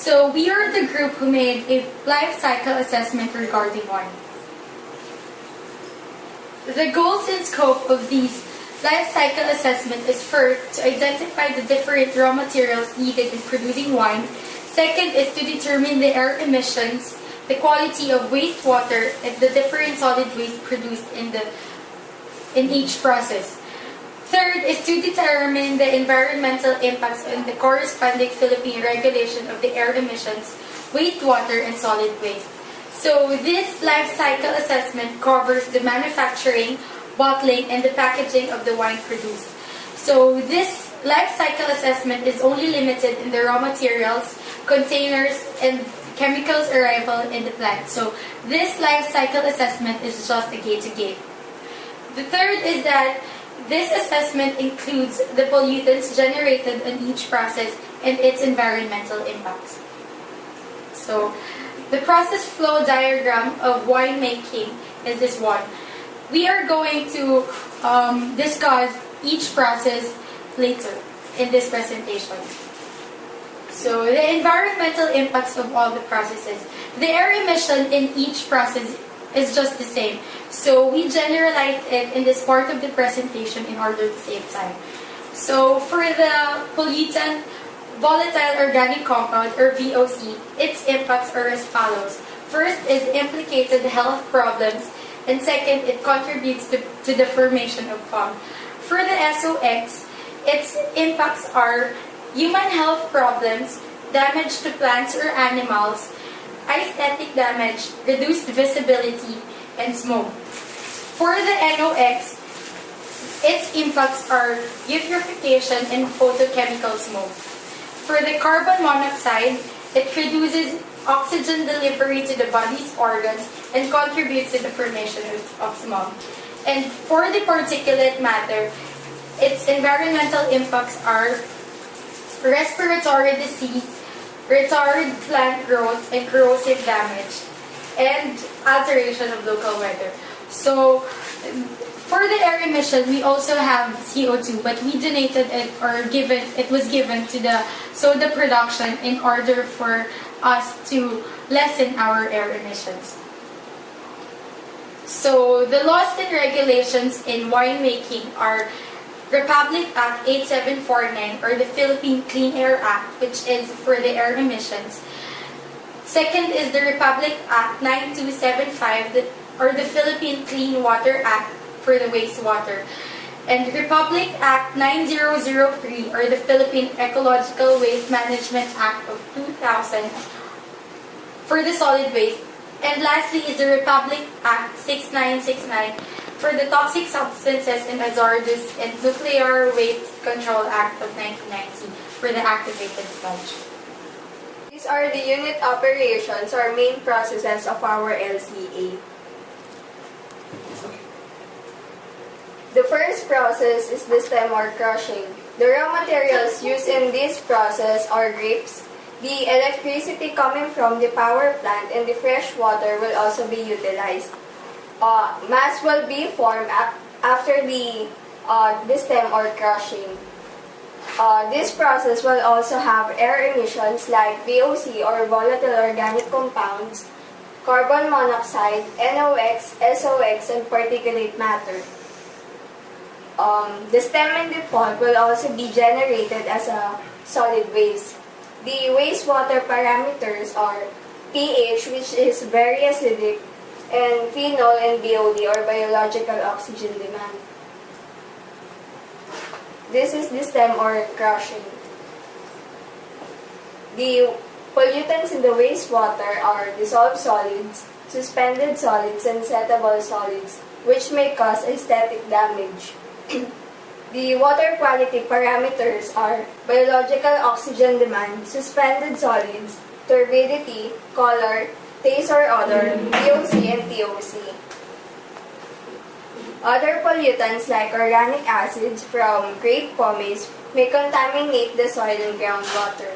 So we are the group who made a life cycle assessment regarding wine. The goals and scope of these life cycle assessment is first to identify the different raw materials needed in producing wine. Second is to determine the air emissions, the quality of wastewater, and the different solid waste produced in each process. Third is to determine the environmental impacts and the corresponding Philippine regulation of the air emissions, wastewater, and solid waste. So this life cycle assessment covers the manufacturing, bottling, and the packaging of the wine produced. So this life cycle assessment is only limited in the raw materials, containers, and chemicals arrival in the plant. So this life cycle assessment is just a gate-to-gate. The third is that this assessment includes the pollutants generated in each process and its environmental impacts. So the process flow diagram of winemaking is this one. We are going to discuss each process later in this presentation. So the environmental impacts of all the processes. The air emission in each process is just the same. So we generalize it in this part of the presentation in order to save time. So for the pollutant, volatile organic compound or VOC, its impacts are as follows. First is implicated health problems, and second, it contributes to the formation of foam. For the SOX, its impacts are human health problems, damage to plants or animals, aesthetic damage, reduced visibility, and smoke. For the NOx, its impacts are eutrophication and photochemical smoke. For the carbon monoxide, it reduces oxygen delivery to the body's organs and contributes to the formation of smog. And for the particulate matter, its environmental impacts are respiratory disease, retarded plant growth, and corrosive damage, and alteration of local weather. So, for the air emission, we also have CO2, but we donated it or it was given to the soda production in order for us to lessen our air emissions. So, the laws and regulations in winemaking are Republic Act 8749 or the Philippine Clean Air Act, which is for the air emissions. Second is the Republic Act 9275 or the Philippine Clean Water Act for the wastewater. And Republic Act 9003 or the Philippine Ecological Waste Management Act of 2000 for the solid waste. And lastly is the Republic Act 6969 for the Toxic Substances and Hazardous and Nuclear Waste Control Act of 1990 for the activated sludge. These are the unit operations or main processes of our LCA. The first process is the stem or crushing. The raw materials used in this process are grapes. The electricity coming from the power plant and the fresh water will also be utilized. Mass will be formed after the stem or crushing. This process will also have air emissions like VOC or volatile organic compounds, carbon monoxide, NOx, SOx, and particulate matter. The stem and the pulp will also be generated as a solid waste. The wastewater parameters are pH, which is very acidic, and phenol and BOD or biological oxygen demand. This is the stem or crushing. The pollutants in the wastewater are dissolved solids, suspended solids, and settable solids, which may cause aesthetic damage. The water quality parameters are biological oxygen demand, suspended solids, turbidity, color, taste or odor, VOC, and TOC. Other pollutants like organic acids from grape pomace may contaminate the soil and groundwater.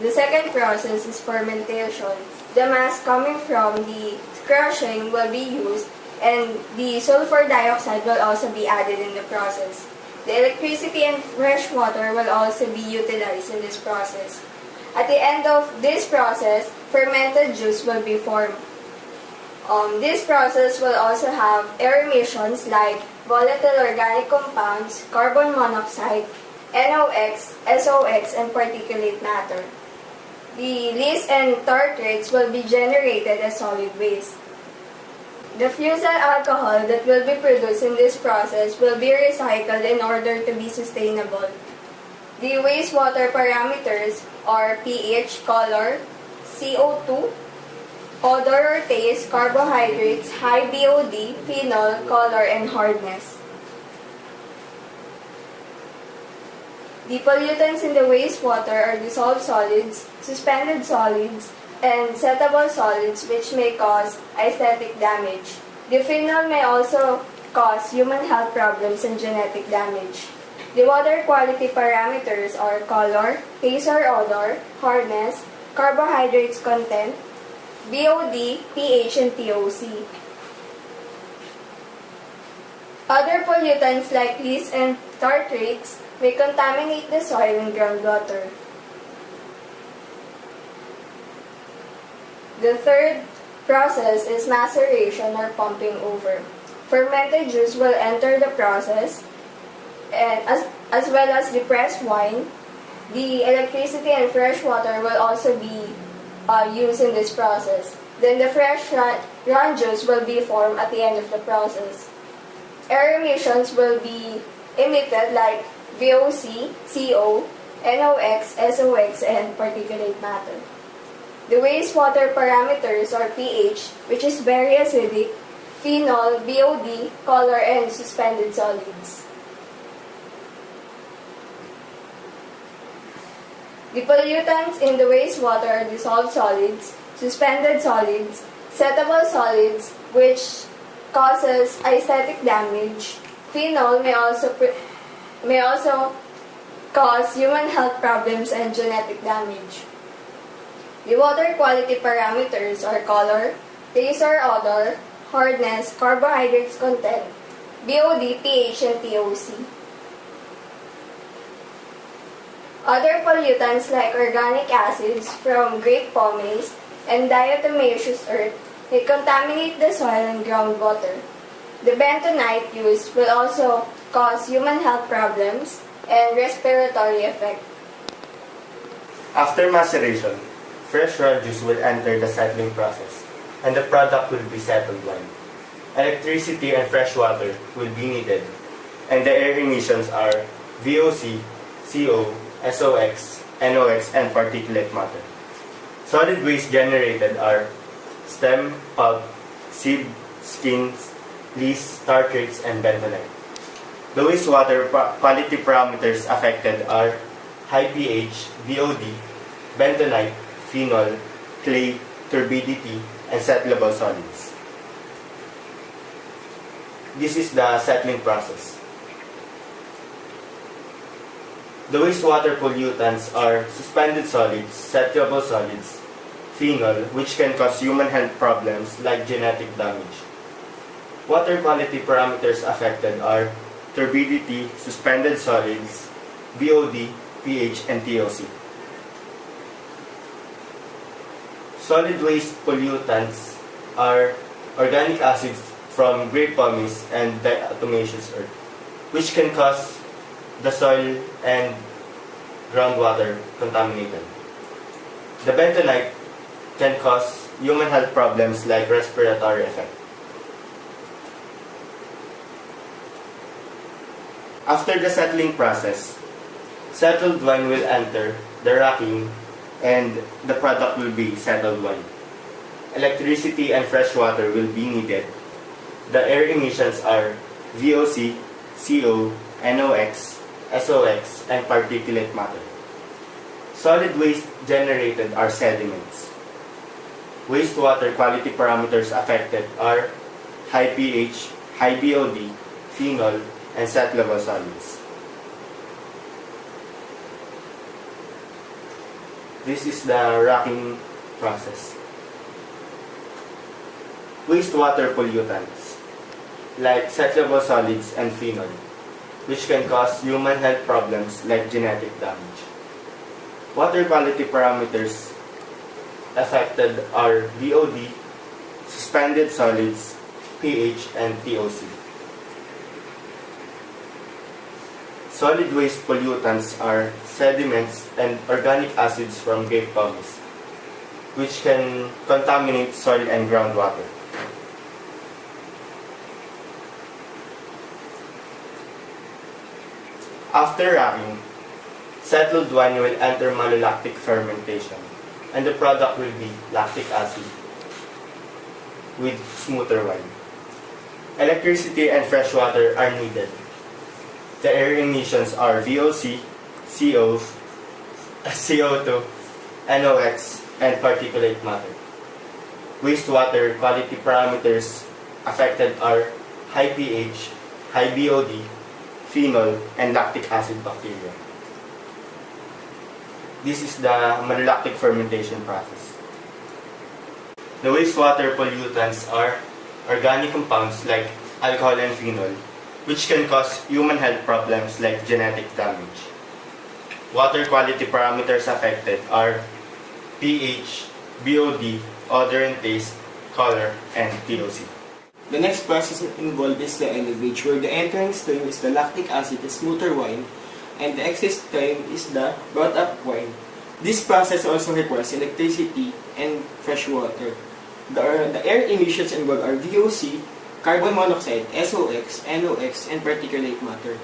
The second process is fermentation. The mass coming from the crushing will be used and the sulfur dioxide will also be added in the process. The electricity and fresh water will also be utilized in this process. At the end of this process, fermented juice will be formed. This process will also have air emissions like volatile organic compounds, carbon monoxide, NOx, SOx, and particulate matter. The least and tartrates will be generated as solid waste. The fusel alcohol that will be produced in this process will be recycled in order to be sustainable. The wastewater parameters are pH, color, CO2, odor or taste, carbohydrates, high BOD, phenol, color, and hardness. The pollutants in the wastewater are dissolved solids, suspended solids, and settable solids which may cause aesthetic damage. The phenol may also cause human health problems and genetic damage. The water quality parameters are color, taste or odor, hardness, carbohydrates content, BOD, pH, and TOC. Other pollutants like least and tartrates may contaminate the soil and groundwater. The third process is maceration or pumping over. Fermented juice will enter the process, and as well as the pressed wine. The electricity and fresh water will also be used in this process. Then the fresh run juice will be formed at the end of the process. Air emissions will be emitted like VOC, CO, NOx, SOx, and particulate matter. The wastewater parameters are pH, which is very acidic, phenol, BOD, color, and suspended solids. The pollutants in the wastewater are dissolved solids, suspended solids, settable solids, which causes aesthetic damage. Phenol may also cause human health problems and genetic damage. The water quality parameters are color, taste or odor, hardness, carbohydrates content, BOD, pH, and TOC. Other pollutants like organic acids from grape pomace and diatomaceous earth may contaminate the soil and groundwater. The bentonite used will also cause human health problems and respiratory effect. After maceration, fresh raw juice will enter the settling process, and the product will be settled wine. Electricity and fresh water will be needed, and the air emissions are VOC, CO, SOx, NOx, and particulate matter. Solid waste generated are stem, pulp, seed, skins, leaves, tartrates, and bentonite. The wastewater quality parameters affected are high pH, BOD, bentonite, phenol, clay, turbidity, and settleable solids. This is the settling process. The wastewater pollutants are suspended solids, settleable solids, phenol, which can cause human health problems like genetic damage. Water quality parameters affected are turbidity, suspended solids, BOD, pH, and TOC. Solid waste pollutants are organic acids from grape pomace and diatomaceous earth, which can cause the soil and groundwater contaminated. The bentonite can cause human health problems like respiratory effect. After the settling process, settled wine will enter the racking and the product will be settled wine. Electricity and fresh water will be needed. The air emissions are VOC, CO, NOx, SOx, and particulate matter. Solid waste generated are sediments. Wastewater quality parameters affected are high pH, high BOD, phenol, and settleable solids. This is the racking process. Wastewater pollutants like settleable solids and phenol. which can cause human health problems like genetic damage. Water quality parameters affected are VOD, suspended solids, pH, and TOC. Solid waste pollutants are sediments and organic acids from grape pomace, which can contaminate soil and groundwater. After racking, settled wine will enter malolactic fermentation, and the product will be lactic acid with smoother wine. Electricity and fresh water are needed. The air emissions are VOC, CO, CO2, NOx, and particulate matter. Wastewater quality parameters affected are high pH, high BOD, phenol, and lactic acid bacteria. This is the malolactic fermentation process. The wastewater pollutants are organic compounds like alcohol and phenol, which can cause human health problems like genetic damage. Water quality parameters affected are pH, BOD, odor and taste, color, and TOC. The next process involved is the elevage, where the entering stream is the lactic acid, the smoother wine, and the exit stream is the brought up wine. This process also requires electricity and fresh water. The air emissions involved are VOC, carbon monoxide, SOx, NOx, and particulate matter.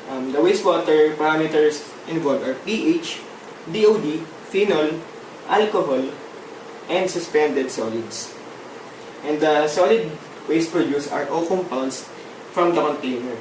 The wastewater parameters involved are pH, BOD, phenol, alcohol, and suspended solids. And the solid waste produced are O compounds from the container.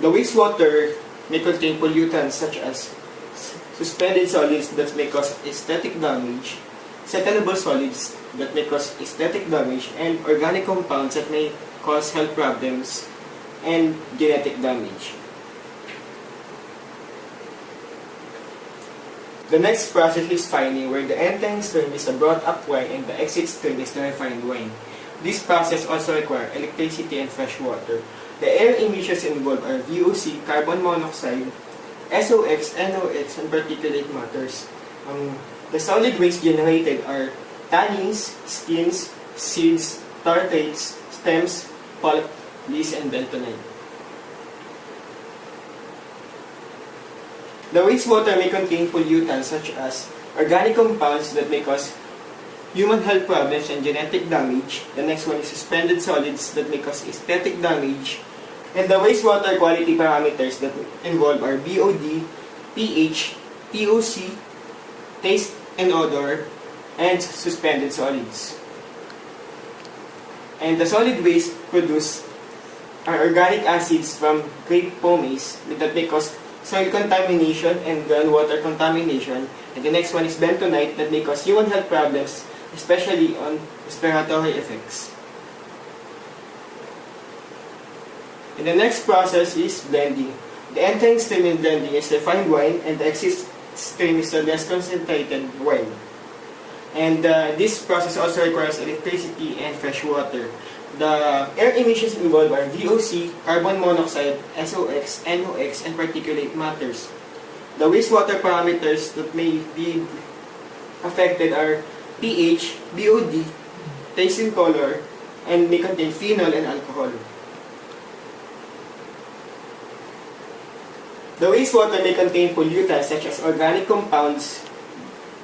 The wastewater may contain pollutants such as suspended solids that may cause aesthetic damage, settleable solids that may cause aesthetic damage, and organic compounds that may cause health problems and genetic damage. The next process is fining, where the entering stream is the brought up wine and the exit stream is the refined wine. This process also requires electricity and fresh water. The air emissions involved are VOC, carbon monoxide, SOx, NOx, and particulate matters. The solid waste generated are tannins, skins, seeds, tartrates, stems, pulp, lees, and bentonite. The wastewater may contain pollutants such as organic compounds that may cause human health problems and genetic damage. The next one is suspended solids that may cause aesthetic damage. And the wastewater quality parameters that involve are BOD, pH, TOC, taste and odor, and suspended solids. And the solid waste produced are organic acids from grape pomace that may cause soil contamination and groundwater contamination. And the next one is bentonite that may cause human health problems, especially on respiratory effects. And the next process is blending. The entering stream in blending is refined wine, and the exit stream is the less concentrated wine. And this process also requires electricity and fresh water. The air emissions involved are VOC, carbon monoxide, SOx, NOx, and particulate matters. The wastewater parameters that may be affected are pH, BOD, taste and color, and may contain phenol and alcohol. The wastewater may contain pollutants such as organic compounds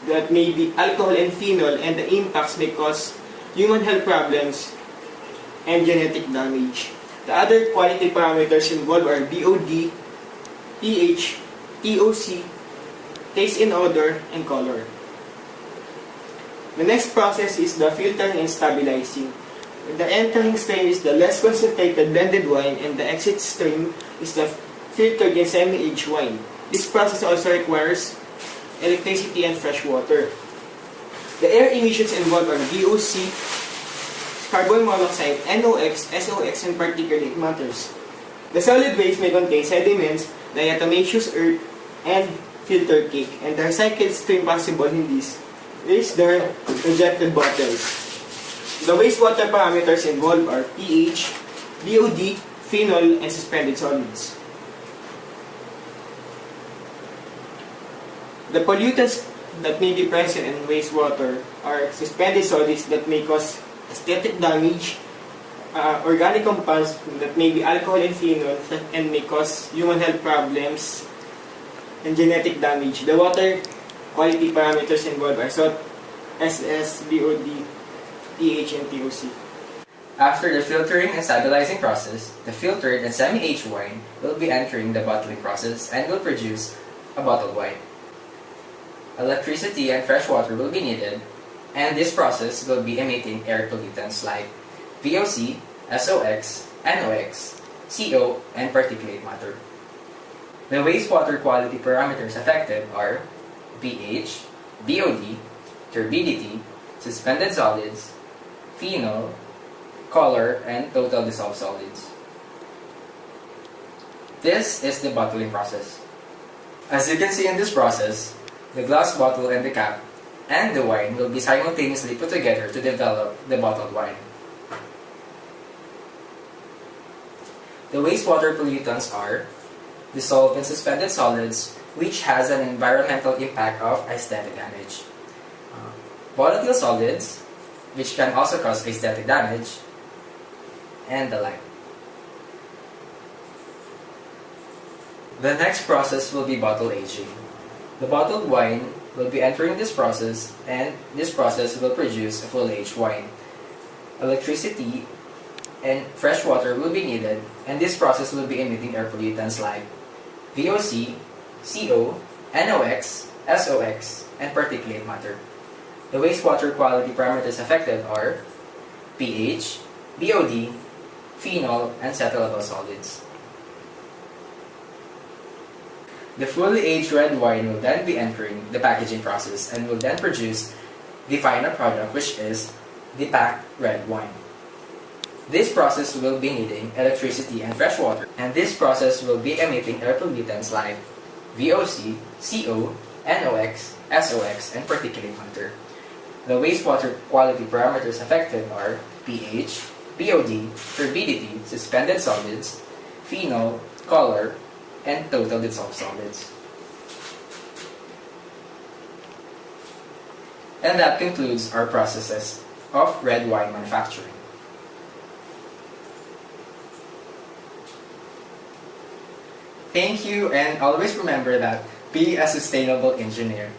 that may be alcohol and phenol, and the impacts may cause human health problems and genetic damage. The other quality parameters involved are BOD, pH, TOC, taste and odor, and color. The next process is the filtering and stabilizing. The entering stream is the less concentrated blended wine, and the exit stream is the filtered and semi-aged wine. This process also requires electricity and fresh water. The air emissions involved are VOC, carbon monoxide, NOx, SOx, and particulate matters. The solid waste may contain sediments, diatomaceous earth, and filtered cake. And the recycled stream possible in this is the rejected bottles. The wastewater parameters involved are pH, BOD, phenol, and suspended solids. The pollutants that may be present in wastewater are suspended solids that may cause aesthetic damage, organic compounds that may be alcohol and phenol and may cause human health problems, and genetic damage. The water quality parameters involved are salt, SS, BOD, pH, and TOC. After the filtering and stabilizing process, the filtered and semi-aged wine will be entering the bottling process and will produce a bottled wine. Electricity and fresh water will be needed, and this process will be emitting air pollutants like VOC, SOx, NOx, CO, and particulate matter. The wastewater quality parameters affected are pH, BOD, turbidity, suspended solids, phenol, color, and total dissolved solids. This is the bottling process. As you can see in this process, the glass bottle and the cap and the wine will be simultaneously put together to develop the bottled wine. The wastewater pollutants are dissolved in suspended solids, which has an environmental impact of aesthetic damage. Volatile solids, which can also cause aesthetic damage, and the like. The next process will be bottle aging. The bottled wine will be entering this process, and this process will produce a full-aged wine. Electricity and fresh water will be needed, and this process will be emitting air pollutants like VOC, CO, NOx, SOx, and particulate matter. The wastewater quality parameters affected are pH, BOD, phenol, and settlable solids. The fully aged red wine will then be entering the packaging process and will then produce the final product, which is the packed red wine. This process will be needing electricity and fresh water, and this process will be emitting air pollutants like VOC, CO, NOx, SOx, and particulate matter. The wastewater quality parameters affected are pH, BOD, turbidity, suspended solids, phenol, color, and total dissolved solids. And that concludes our processes of red wine manufacturing. Thank you, and always remember that be a sustainable engineer.